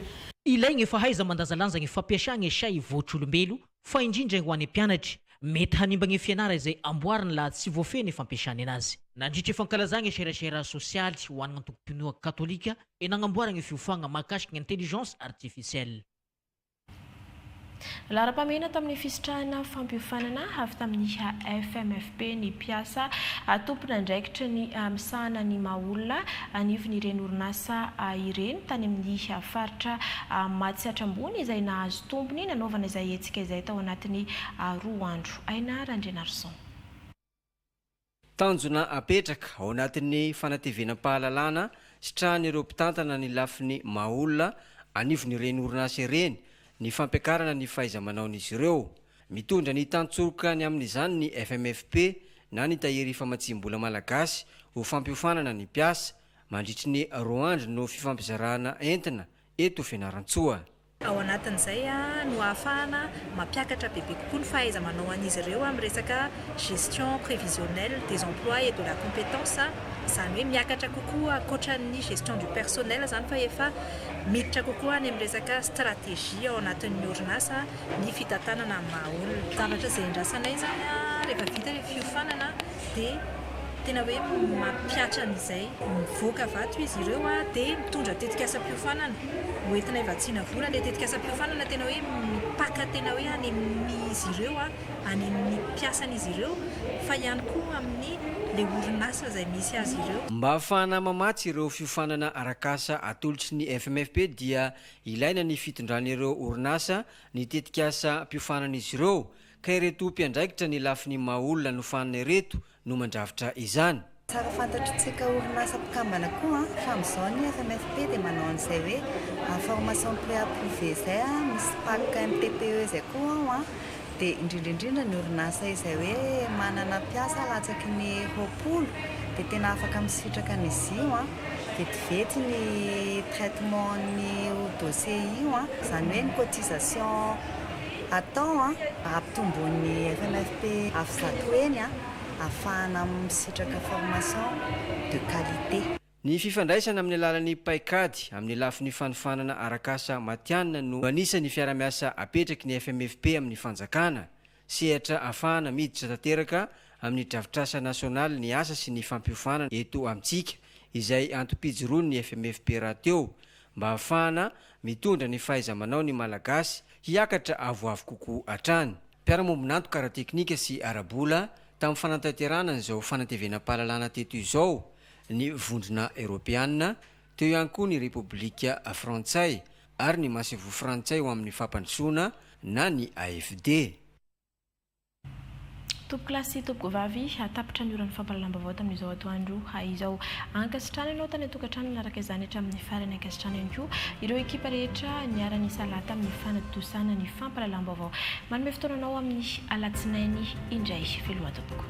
Ilaigny efa haiza mandazalanja ny fampiasana ny say voatr'olombelo fa indrindra ho an'ny mpianatry mety hanimba ny fianara izay amboariny laha tsy voafeny fampiasany anazy. Nandritra fankalazana ny serasera sosialy ho an'ny antokom-pinoa katolika e nagnamboarana ny fiofagna mahakasiky ny intelligence artificielle. Lara-pamena tamin'ny fisitrahana fampiofanana avy tamin'ny FMFP ny mpiasa tompona andraikitra ny misahana ny maha-olona anivon'ireny orinasa ireny tany amin'ny faritra Matsiatra ambony izay nahazo tombony nanaovana izay hetsika izay tao anatin'ny 2 andro. Aina Randrenarson. Tanjona apetraka ao anatin'ny fanatevenam-pahalalana sitrahan'ireo mpitantana ny lafin'ny maha-olona anivon'ireny orinasa ireny ny fampiakarana ny fahaiza-manaon'izy ireo. Mitondra ny tantsoroka ny amin'izany ny FMFP na ny tahiry famatsim-bola malagasy ho fampiofanana ny mpiasa mandritry ny 2 andro no fifampizarana entina eto Fianarantsoa. Ao anatin'izay no ahafahana mampiakatra bebe kokoa ny fahaiza-manao an'izy ireo amin'ny resaka gestion prévisionnelle des emplois et de la compétence. Izany hoe miakatra kokoa ankoatran'ny gestion du personnel zany fa efa miditra kokoa any amin'ny resaka stratégie ao anatin'ny orinasa ny fitantanana maha-olona. Zavatra izay indrasanay zany rehefa vita ilay fiofanana dia tena hoe mampiatra an'izay mivoaka vato izy ireo dia mitondra tetikasa-piofanana hoentina hivatsiana vola ilay tetikasa-piofanana tena hoe mipaka tena hoe any amin'izy ireo any amin'ny mpiasan'izy ireo fa ihany koa amin'ny le orinasa izay misy azy ireo. Mba ahafahana mamatsy ireo fiofanana arakasa atolotry ny FMFP dia ilaina ny fitondran'ireo orinasa ny tetikasa-piofanana izy ireo ka ireto mpiandraikitra ny lafin'ny maha-olona no fanana ireto no mandravitra izany. Tsara fantatritsika orinasa mpikambana koa fa amin'izao ny FMFP dia manao an'izay hoe formation pré-approuvé izay misy PAC MTPE izay koa dia indrindraindrindra ny orinasa izay hoe manana mpiasa latsaky ny 20 dia tena afaka misitraka an'izy io vetivety ny traitement ny dossier io izany hoe ny cotisation atao ampitomboan'ny FMFP afizato eny afahana misitraka formation de qualité. Ny fifandraisana amin'ny alalan'ny paikady amin'ny lafin'ny fanofanana arakasa matianina no anisan'ny fiara-miasa apetraky ny FMFP amin'ny fanjakana sehatra afahana miditra tanteraka amin'ny drafitrasa nasionaly ny asa sy ny fampiofanana eto amintsika izay antopijoroany ny FMFP raha teo mba ahafahana mitondra ny fahaiza-manao ny malagasy hiakatra avoavo kokoa hatrany. Mpiara-mombonanto karateknika sy arabola tamin'ny fanantanterana izao fanatevenam-pahalalana teto izao ny vondrona Europeanina teo ihany koa ny Repoblika Frantsay ary ny Masevo Frantsay ho amin'ny fampandrosoana na ny AFD. Topoklasy topogovavy atapitra ny oran'ny fampalalam-baovao tamin'izao atoandro izao ankasitrana ianao tany tokantrano naraka izany hatramin'ny farany ankasitrana ihany koa ireo ekipa rehetra niara-ny salata amin'ny fanaditosana ny fampalalam-baovao. Manome fotoananao amin'ny alatsinainy indray veloha topoko.